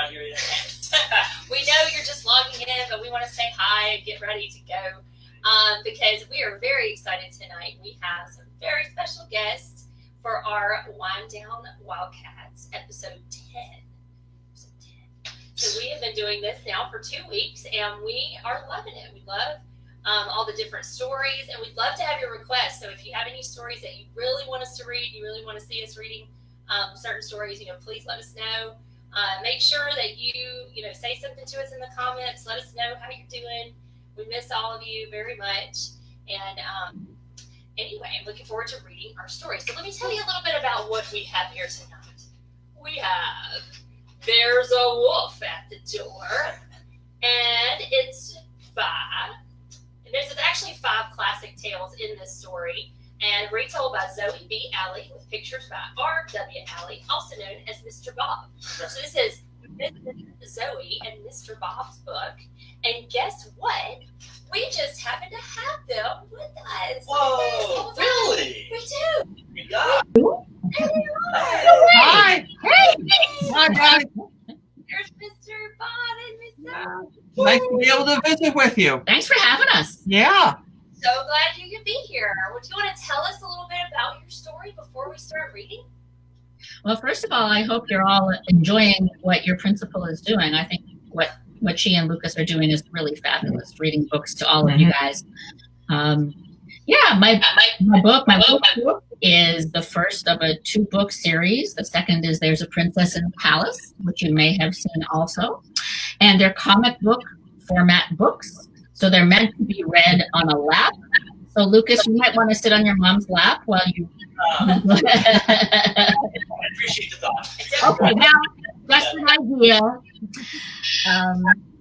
not here yet. We know you're just logging in, but we want to say hi and get ready to go because we are very excited tonight. We have some very special guests for our Wind Down Wildcats, episode 10. So we have been doing this now for 2 weeks, and we are loving it. We love all the different stories, and we'd love to have your requests. So if you have any stories that you really want us to read, you really want to see us reading certain stories, please let us know. Make sure that you say something to us in the comments. Let us know how you're doing. We miss all of you very much. And anyway, I'm looking forward to reading our story. So let me tell you a little bit about what we have here tonight. We have There's a Wolf at the Door, and it's 5. And there's actually 5 classic tales in this story, and retold by Zoe B. Alley with pictures by R.W. Alley, also known as Mr. Bob. So this is Zoe and Mr. Bob's book, and guess what? We just happen to have them with us. Whoa, really? We do. Yeah. There they are. Hi. Hey. Hi, guys. There's Mr. Bob and Miss Zoe. Nice to be able to visit with you. Thanks for having us. Yeah. So glad you could be here. Would you want to tell us a little bit about your story before we start reading? Well, first of all, I hope you're all enjoying what your principal is doing. I think what she and Lucas are doing is really fabulous, reading books to all of you guys. My book is the first of a 2-book series. The second is There's a Princess in the Palace, which you may have seen also. And they're comic book format books, so they're meant to be read on a lap. So, Lucas, you might want to sit on your mom's lap while you... I appreciate the thought. Okay, now, that's an idea.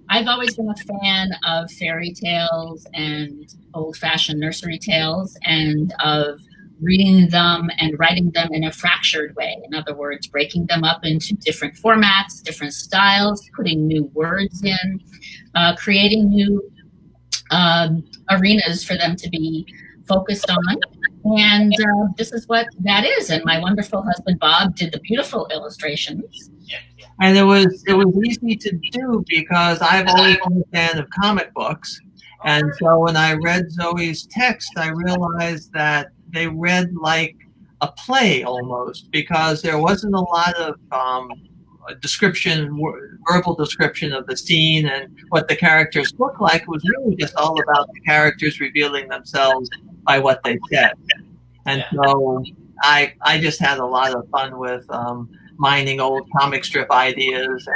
I've always been a fan of fairy tales and old-fashioned nursery tales, and of reading them and writing them in a fractured way. In other words, breaking them up into different formats, different styles, putting new words in, creating new arenas for them to be focused on. And this is what that is. And my wonderful husband, Bob, did the beautiful illustrations. And it was easy to do because I've always been a fan of comic books. And so when I read Zoe's text, I realized that they read like a play almost, because there wasn't a lot of verbal description of the scene and what the characters look like. It was really just all about the characters revealing themselves by what they said. And so I just had a lot of fun with mining old comic strip ideas,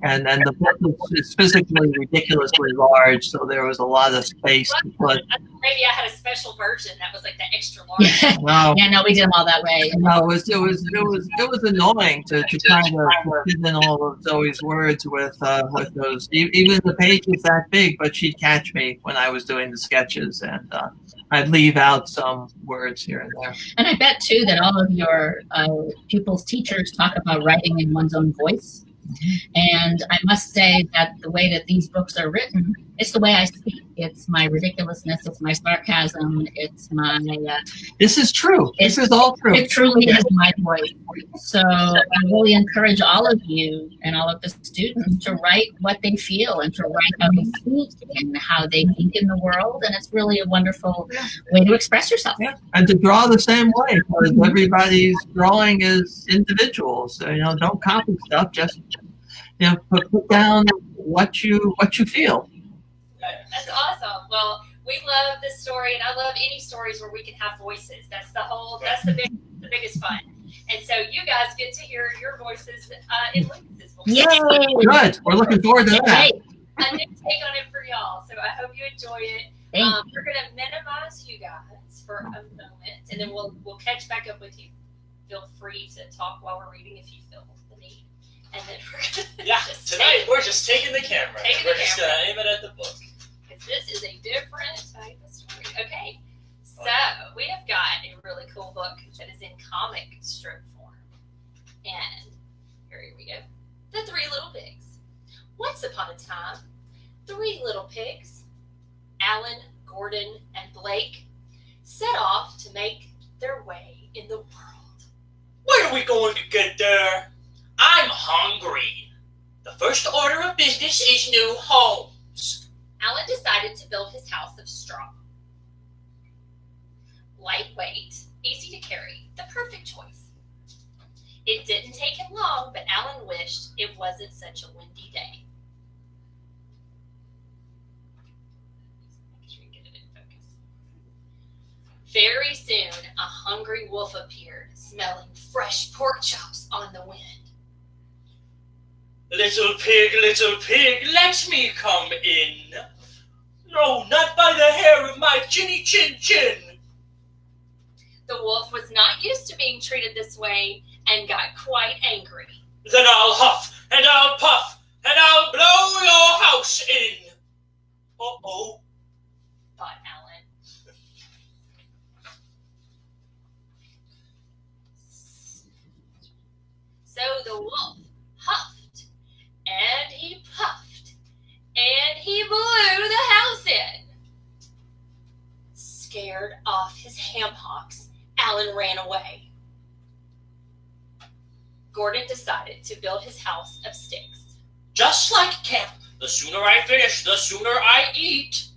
and then the book is physically ridiculously large, so there was a lot of space to put. Maybe I had a special version that was like the extra large. No. Yeah, no, we did them all that way. No, it was annoying to try to fit in all of Zoe's words with those. Even the page was that big, but she'd catch me when I was doing the sketches, and I'd leave out some words here and there. And I bet, too, that all of your pupils' teachers talk about writing in one's own voice. And I must say that the way that these books are written, it's the way I speak. It's my ridiculousness. It's my sarcasm. It's my... This is true. This is all true. It truly is my voice. So I really encourage all of you and all of the students to write what they feel and to write how they speak and how they think in the world. And it's really a wonderful way to express yourself. Yeah. And to draw the same way, because everybody's drawing is individuals. So, don't copy stuff. Just put down what you feel. That's awesome. Well, we love this story, and I love any stories where we can have voices. That's the biggest fun. And so you guys get to hear your voices in Lucas's voice. Yay! Good. We're looking forward to that. A new take on it for y'all. So I hope you enjoy it. We're going to minimize you guys for a moment, and then we'll catch back up with you. Feel free to talk while we're reading if you feel the need. And then we're tonight we're just taking the camera. We're just going to aim it at the book. This is a different type of story. Okay, so we have got a really cool book that is in comic strip form. And here we go. The Three Little Pigs. Once upon a time, 3 little pigs, Alan, Gordon, and Blake, set off to make their way in the world. When are we going to get there? I'm hungry. The first order of business is new homes. Alan decided to build his house of straw. Lightweight, easy to carry, the perfect choice. It didn't take him long, but Alan wished it wasn't such a windy day. Make sure you get it in focus. Very soon, a hungry wolf appeared, smelling fresh pork chops on the wind. Little pig, let me come in. No, not by the hair of my chinny chin chin. The wolf was not used to being treated this way and got quite angry. Then I'll huff, and I'll puff, and I'll blow your house in. Uh-oh, thought Alan. So the wolf huffed, and he puffed, and he blew the house in. Scared off his ham hocks, Alan ran away. Gordon decided to build his house of sticks. Just like camp. The sooner I finish, the sooner I eat.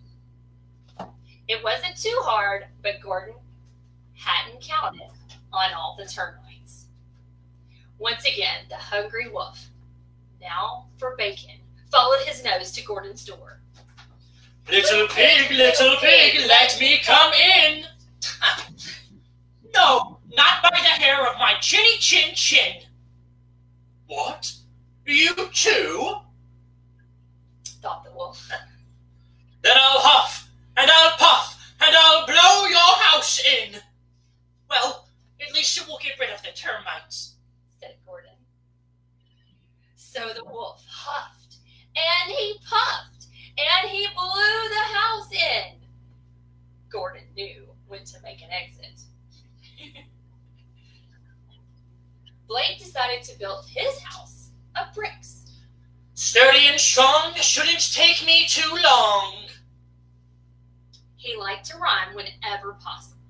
It wasn't too hard, but Gordon hadn't counted on all the termites. Once again, the hungry wolf, now for bacon, followed his nose to Gordon's door. Little pig, let me come in. No, not by the hair of my chinny chin chin. What? You too? Thought the wolf. Then I'll huff, and I'll puff, and I'll blow your house in. Well, at least you will get rid of the termites, said Gordon. So the wolf huffed, and he puffed, and he blew the house in. Gordon knew when to make an exit. Blake decided to build his house of bricks. Sturdy and strong, shouldn't take me too long. He liked to rhyme whenever possible.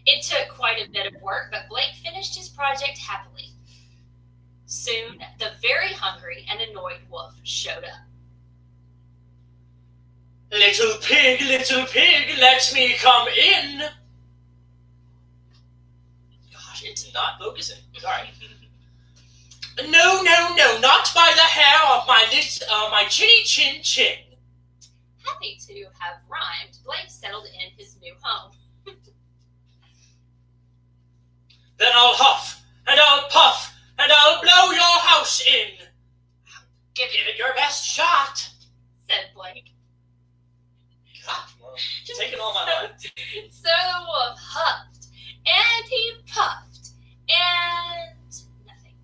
It took quite a bit of work, but Blake finished his project happily. Soon, the very hungry and annoyed wolf showed up. Little pig, let me come in. Gosh, it's not focusing. Sorry. No, not by the hair of my chinny chin chin. Happy to have rhymed, Blake settled in his new home. Then I'll huff, and I'll puff, and I'll blow your house in. Give it your best shot, said Blake. God, well, taking all my life. So the wolf huffed, and he puffed, and nothing.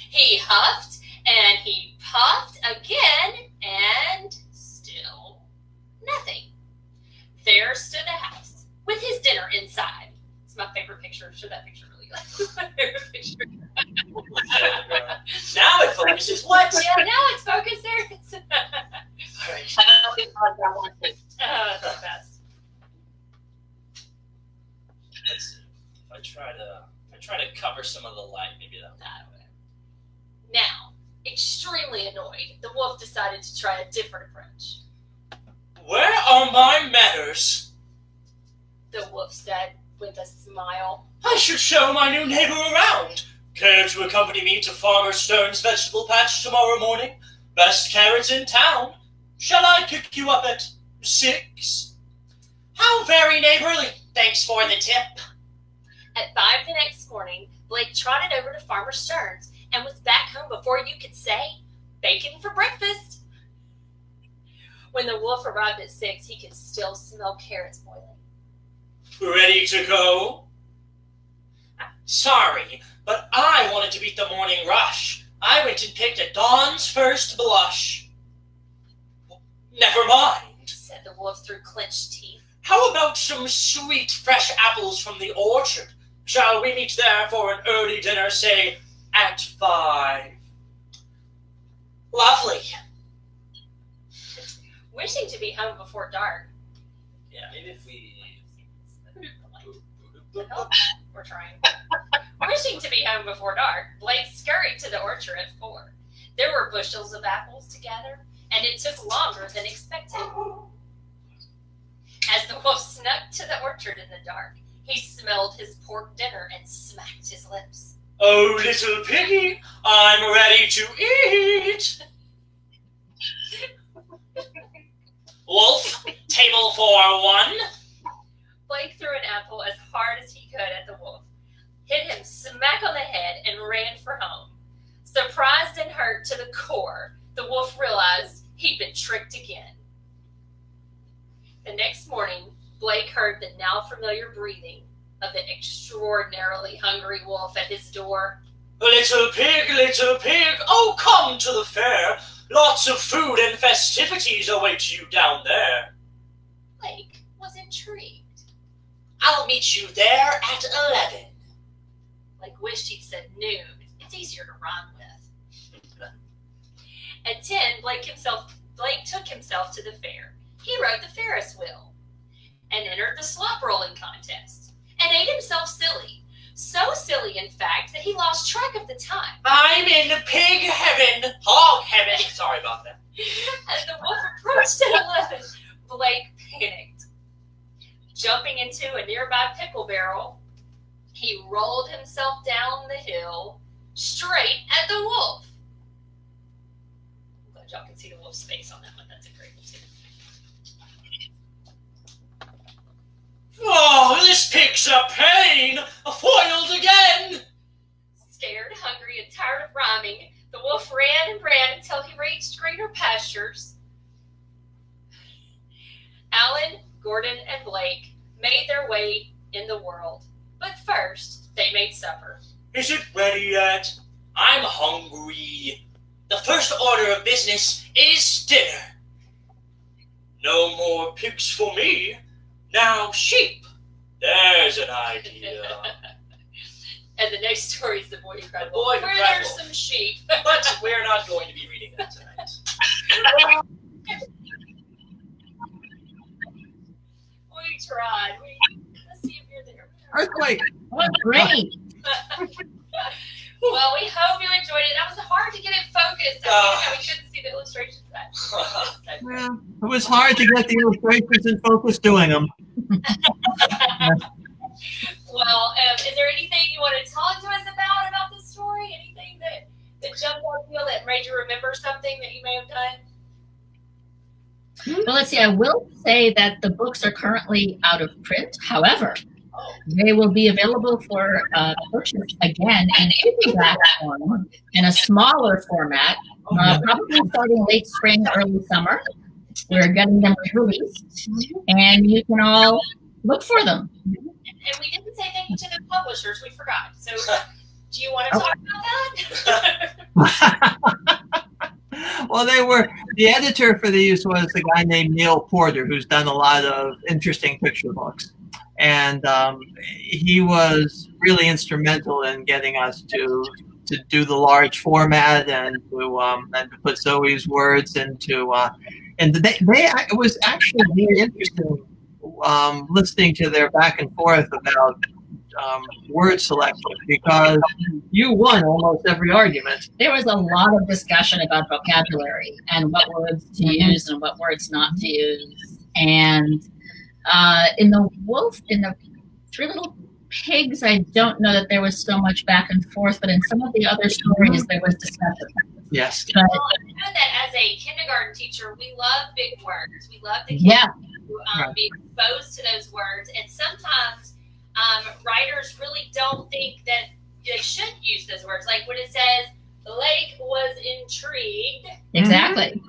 He huffed, and he puffed again, and still nothing. There stood the house, with his dinner inside. It's my favorite picture. Show that picture really good. My favorite picture. Now it focuses. What? Yeah, now it's focused. There it is. All right. That's the best. Let's see. If I try to cover some of the light, maybe that'll. Now, extremely annoyed, the wolf decided to try a different approach. Where are my manners? The wolf said with a smile. I should show my new neighbor around. Care to accompany me to Farmer Stern's vegetable patch tomorrow morning? Best carrots in town. Shall I pick you up at 6? How very neighborly. Thanks for the tip. At 5 the next morning, Blake trotted over to Farmer Stern's and was back home before you could say, bacon for breakfast. When the wolf arrived at 6, he could still smell carrots boiling. Ready to go? Sorry, but I wanted to beat the morning rush. I went and picked at dawn's first blush. Never mind, said the wolf through clenched teeth. How about some sweet fresh apples from the orchard? Shall we meet there for an early dinner, say, at 5? Lovely. Wishing to be home before dark. Yeah, maybe if we... Oh, we're trying. Wishing to be home before dark, Blake scurried to the orchard at 4. There were bushels of apples to gather, and it took longer than expected. As the wolf snuck to the orchard in the dark, he smelled his pork dinner and smacked his lips. Oh, little piggy, I'm ready to eat. Wolf, table for one. Blake threw an apple as hard as he could at the wolf, hit him smack on the head, and ran for home. Surprised and hurt to the core, the wolf realized he'd been tricked again. The next morning, Blake heard the now familiar breathing of the extraordinarily hungry wolf at his door. Little pig, oh, come to the fair. Lots of food and festivities await you down there. Blake was intrigued. I'll meet you there at 11. Blake wished he'd said noon. It's easier to rhyme with. At 10, Blake took himself to the fair. He rode the Ferris wheel and entered the slop rolling contest and ate himself silly. So silly, in fact, that he lost track of the time. I'm in pig heaven. Hog heaven. Sorry about that. As the wolf approached at 11, Blake panicked. Jumping into a nearby pickle barrel, he rolled himself down the hill straight at the wolf. I'm glad y'all can see the wolf's face on that one. That's a great one, too. Oh, this pig's a pain. Foiled again. Scared, hungry, and tired of rhyming, the wolf ran and ran until he reached greener pastures. Alan, Gordon, and Blake made their way in the world, but first they made supper. Is it ready yet? I'm hungry. The first order of business is dinner. No more pigs for me. Now sheep. There's an idea. And the next story is The Boy Who Cried The Boy Who Where Cried there's Wolf. some sheep. But we're not going to be reading that tonight. We tried. Let's see if you're there. Earthquake. Oh, great. Well, we hope you enjoyed it. That was hard to get it focused. We couldn't see the illustrations. Well, it was hard to get the illustrations in focus doing them. Well, is there anything you want to talk to us about this story? Anything that jumped out to you that made you remember something that you may have done? Well, let's see. I will say that the books are currently out of print. However, they will be available for purchase again in paperback form in a smaller format, probably starting late spring, early summer. We're getting them released, and you can all look for them. And we didn't say thank you to the publishers. We forgot. So do you want to talk about that? Well, the editor for these was a guy named Neil Porter, who's done a lot of interesting picture books. And he was really instrumental in getting us to do the large format and to put Zoe's words into. It was actually really interesting listening to their back and forth about word selection, because you won almost every argument. There was a lot of discussion about vocabulary and what words to use and what words not to use. And in the Three Little Pigs, I don't know that there was so much back and forth, but in some of the other stories, there was discussion. Yes. Well, I know that as a kindergarten teacher, we love big words. We love the kids to be exposed to those words. And sometimes writers really don't think that they should use those words. Like when it says, Blake was intrigued. Exactly.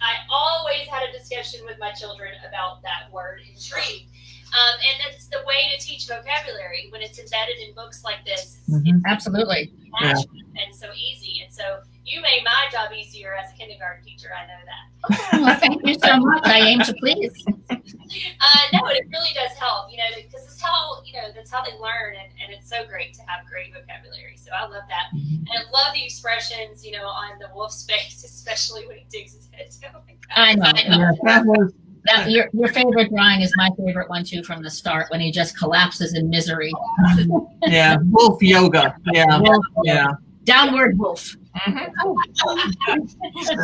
I always had a discussion with my children about that word, intrigued. And that's the way to teach vocabulary when it's embedded in books like this. Absolutely. Natural and so easy. And so you made my job easier as a kindergarten teacher. I know that. Well, thank you so much. I aim to please. No, it really does help, because it's how, that's how they learn. And it's so great to have great vocabulary. So I love that. And I love the expressions, on the wolf's face, especially when he digs his head down. I know. Yeah, that was. Your favorite drawing is my favorite one too from the start, when he just collapses in misery. Yeah, wolf yoga. Yeah, yeah. Downward Wolf. There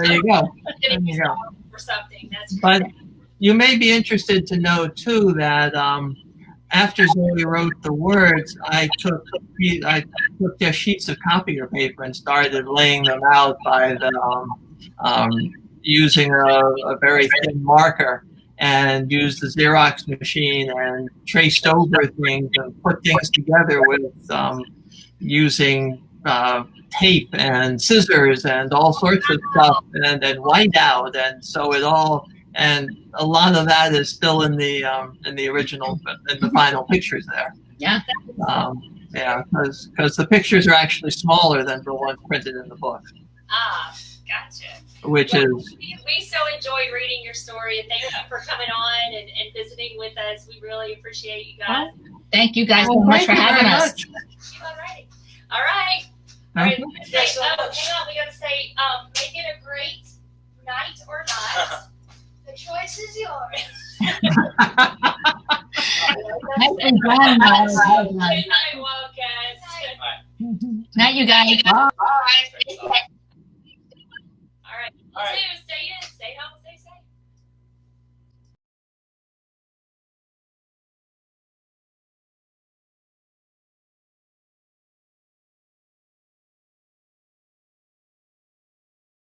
you go. There you go. For something. That's But great. you may be interested to know too that after Zoe wrote the words, I took their sheets of copier paper and started laying them out by using a very thin marker, and used the Xerox machine and traced over things and put things together with using tape and scissors and all sorts of stuff, and then whiteout, and so it all, and a lot of that is still in the original, in the final pictures there. Yeah. Yeah, because the pictures are actually smaller than the ones printed in the book. Ah, gotcha. Which is, we so enjoy reading your story, and thank you for coming on and visiting with us. We really appreciate you guys. Thank you guys so much for having us. All right. All right. All right. Hang on. We got to say, make it a great night or not. The choice is yours. Nicely done, guys. Good night, Wildcats. Night, you guys. All right. All right. Stay in.